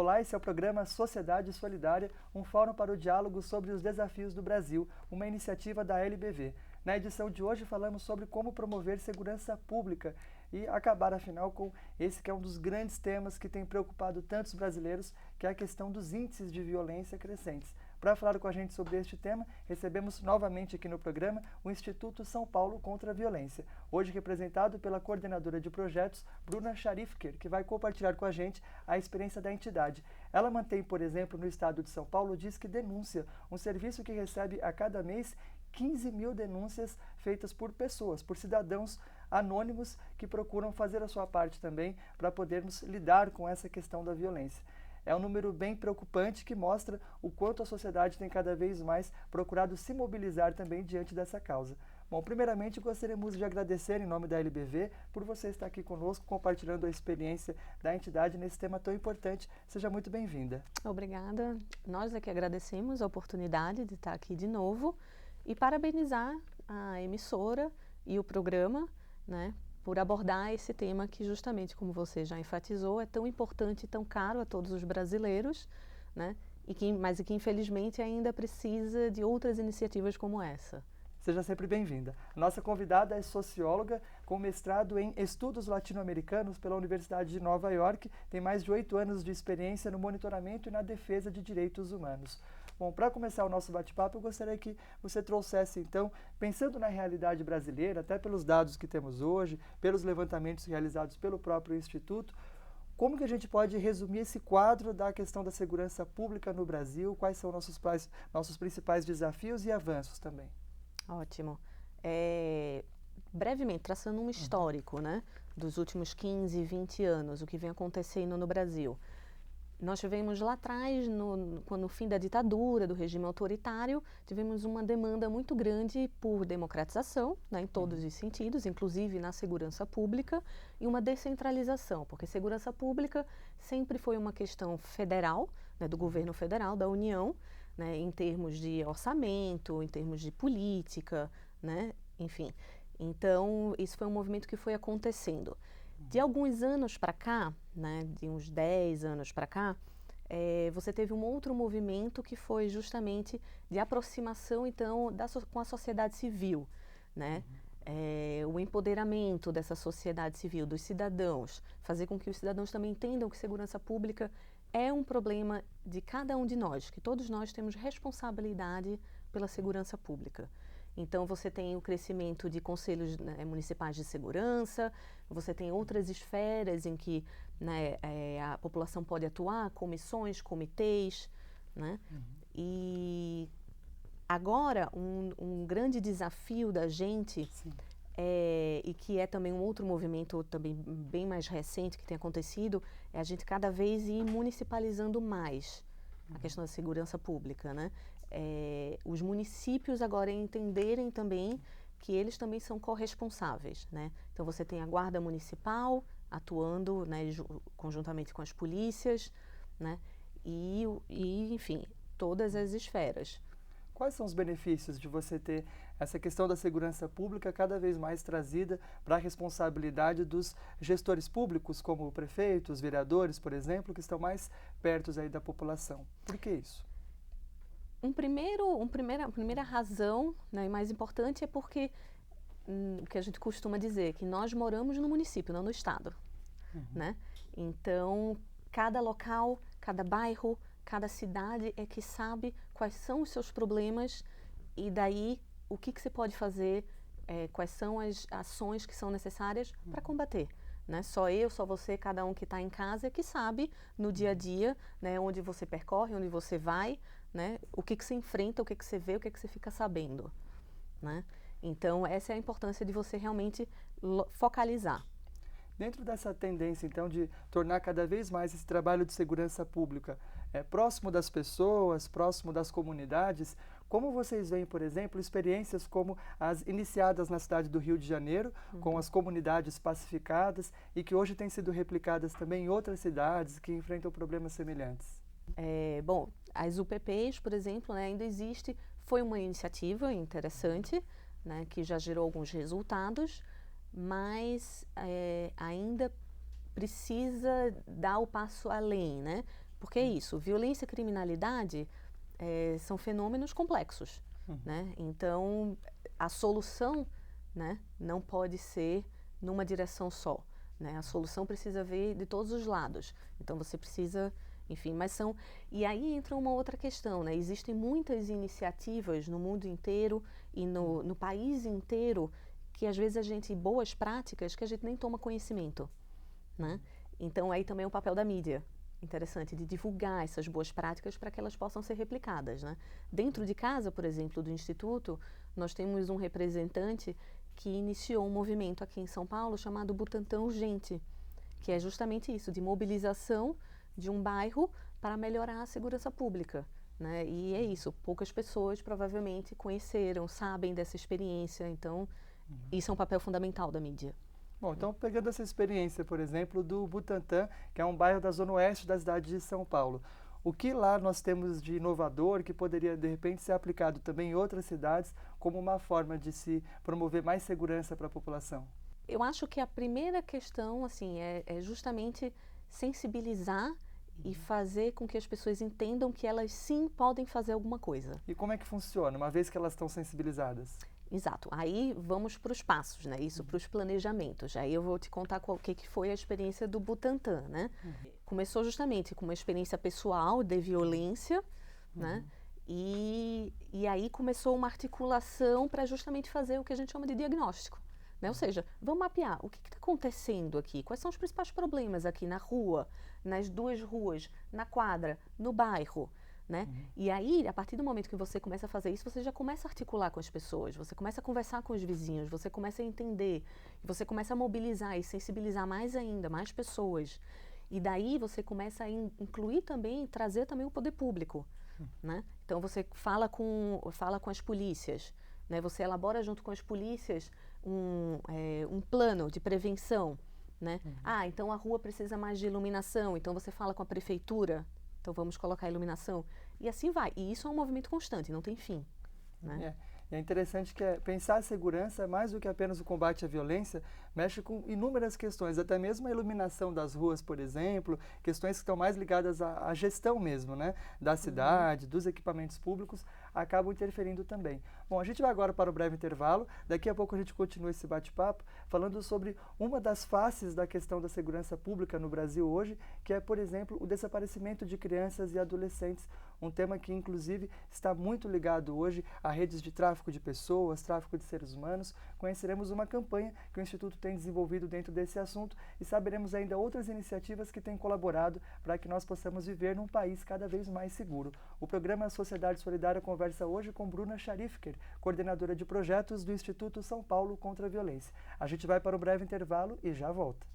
Olá, esse é o programa Sociedade Solidária, um fórum para o diálogo sobre os desafios do Brasil, uma iniciativa da LBV. Na edição de hoje falamos sobre como promover segurança pública e acabar, afinal, com esse que é um dos grandes temas que tem preocupado tantos brasileiros, que é a questão dos índices de violência crescentes. Para falar com a gente sobre este tema, recebemos novamente aqui no programa o Instituto São Paulo contra a Violência, hoje representado pela coordenadora de projetos, Bruna Scharifker, que vai compartilhar com a gente a experiência da entidade. Ela mantém, por exemplo, no estado de São Paulo, diz que denúncia, um serviço que recebe a cada mês 15 mil denúncias feitas por pessoas, por cidadãos anônimos que procuram fazer a sua parte também para podermos lidar com essa questão da violência. É um número bem preocupante que mostra o quanto a sociedade tem cada vez mais procurado se mobilizar também diante dessa causa. Bom, primeiramente gostaríamos de agradecer em nome da LBV por você estar aqui conosco compartilhando a experiência da entidade nesse tema tão importante. Seja muito bem-vinda. Obrigada. Nós é que agradecemos a oportunidade de estar aqui de novo e parabenizar a emissora e o programa, né, por abordar esse tema que justamente, como você já enfatizou, é tão importante e tão caro a todos os brasileiros, né, mas que infelizmente ainda precisa de outras iniciativas como essa. Seja sempre bem-vinda. Nossa convidada é socióloga com mestrado em Estudos Latino-Americanos pela Universidade de Nova York, tem mais de 8 anos de experiência no monitoramento e na defesa de direitos humanos. Bom, para começar o nosso bate-papo, eu gostaria que você trouxesse, então, pensando na realidade brasileira, até pelos dados que temos hoje, pelos levantamentos realizados pelo próprio Instituto, como que a gente pode resumir esse quadro da questão da segurança pública no Brasil? Quais são nossos principais desafios e avanços também? Ótimo. Brevemente, traçando um histórico, né, dos últimos 15, 20 anos, o que vem acontecendo no Brasil. Nós tivemos lá atrás, no fim da ditadura, do regime autoritário, tivemos uma demanda muito grande por democratização, né, em todos os sentidos, inclusive na segurança pública, e uma descentralização, porque segurança pública sempre foi uma questão federal, né, do governo federal, da União, né, em termos de orçamento, em termos de política, né, enfim. Então, isso foi um movimento que foi acontecendo. De alguns anos para cá, né, de uns 10 anos para cá, você teve um outro movimento que foi justamente de aproximação, então, com a sociedade civil, né? O empoderamento dessa sociedade civil, dos cidadãos, fazer com que os cidadãos também entendam que segurança pública é um problema de cada um de nós, que todos nós temos responsabilidade pela segurança pública. Então, você tem o crescimento de conselhos, né, municipais de segurança, você tem outras esferas em que, né, a população pode atuar, comissões, comitês, né? E agora, um grande desafio da gente, e que é também um outro movimento também bem mais recente que tem acontecido, é a gente cada vez ir municipalizando mais a questão da segurança pública, né? Os municípios agora entenderem também que eles também são corresponsáveis, né? Então você tem a guarda municipal atuando, né, conjuntamente com as polícias, né? E enfim, todas as esferas. Quais são os benefícios de você ter essa questão da segurança pública cada vez mais trazida para a responsabilidade dos gestores públicos, como prefeitos, vereadores, por exemplo, que estão mais perto aí da população? Por que isso? A primeira razão, né, mais importante é porque o que a gente costuma dizer, que nós moramos no município, não no estado, né? Então, cada local, cada bairro, cada cidade é que sabe quais são os seus problemas e daí o que você pode fazer, quais são as ações que são necessárias para combater. Né? Só você, cada um que está em casa é que sabe no dia a dia, né, onde você percorre, onde você vai, né, o que você enfrenta, o que você vê, o que você fica sabendo. Né? Então, essa é a importância de você realmente focalizar. Dentro dessa tendência, então, de tornar cada vez mais esse trabalho de segurança pública próximo das pessoas, próximo das comunidades, como vocês veem, por exemplo, experiências como as iniciadas na cidade do Rio de Janeiro, com as comunidades pacificadas e que hoje têm sido replicadas também em outras cidades que enfrentam problemas semelhantes? Bom, as UPPs, por exemplo, né, ainda existe, foi uma iniciativa interessante, né, que já gerou alguns resultados, mas ainda precisa dar o passo além, né? Porque é isso, violência e criminalidade são fenômenos complexos, né? Então, a solução, né, não pode ser numa direção só, né? A solução precisa vir de todos os lados. Então, você precisa, enfim, mas são... E aí entra uma outra questão, né? Existem muitas iniciativas no mundo inteiro e no país inteiro que, às vezes, boas práticas que a gente nem toma conhecimento, né? Então, aí também é o papel da mídia. Interessante, de divulgar essas boas práticas para que elas possam ser replicadas, né? Dentro de casa, por exemplo, do Instituto, nós temos um representante que iniciou um movimento aqui em São Paulo chamado Butantã Urgente, que é justamente isso, de mobilização de um bairro para melhorar a segurança pública, né? E é isso, poucas pessoas provavelmente conheceram, sabem dessa experiência, então isso é um papel fundamental da mídia. Bom, então pegando essa experiência, por exemplo, do Butantã, que é um bairro da zona oeste da cidade de São Paulo, o que lá nós temos de inovador que poderia, de repente, ser aplicado também em outras cidades como uma forma de se promover mais segurança para a população? Eu acho que a primeira questão, assim, é justamente sensibilizar e fazer com que as pessoas entendam que elas sim podem fazer alguma coisa. E como é que funciona, uma vez que elas estão sensibilizadas? Exato. Aí vamos para os passos, né? Isso para os planejamentos. Aí eu vou te contar o que foi a experiência do Butantã, né? Começou justamente com uma experiência pessoal de violência, né? E aí começou uma articulação para justamente fazer o que a gente chama de diagnóstico, né? Ou seja, vamos mapear o que está acontecendo aqui, quais são os principais problemas aqui na rua, nas duas ruas, na quadra, no bairro, né? E aí, a partir do momento que você começa a fazer isso, você já começa a articular com as pessoas, você começa a conversar com os vizinhos, você começa a entender, você começa a mobilizar e sensibilizar mais ainda, mais pessoas. E daí você começa a incluir também, trazer também o poder público, né? Então você fala com as polícias, né? Você elabora junto com as polícias um plano de prevenção, né? Ah, então a rua precisa mais de iluminação, então você fala com a prefeitura, então vamos colocar a iluminação. E assim vai. E isso é um movimento constante, não tem fim, né? É interessante que pensar a segurança, mais do que apenas o combate à violência, mexe com inúmeras questões, até mesmo a iluminação das ruas, por exemplo, questões que estão mais ligadas à gestão mesmo, né, da cidade, dos equipamentos públicos, acabam interferindo também. Bom, a gente vai agora para o breve intervalo, daqui a pouco a gente continua esse bate-papo, falando sobre uma das faces da questão da segurança pública no Brasil hoje, que é, por exemplo, o desaparecimento de crianças e adolescentes, um tema que, inclusive, está muito ligado hoje a redes de tráfico de pessoas, tráfico de seres humanos. Conheceremos uma campanha que o Instituto tem desenvolvido dentro desse assunto e saberemos ainda outras iniciativas que têm colaborado para que nós possamos viver num país cada vez mais seguro. O programa Sociedade Solidária conversa hoje com Bruna Scharifker, coordenadora de projetos do Instituto São Paulo contra a Violência. A gente vai para um breve intervalo e já volta.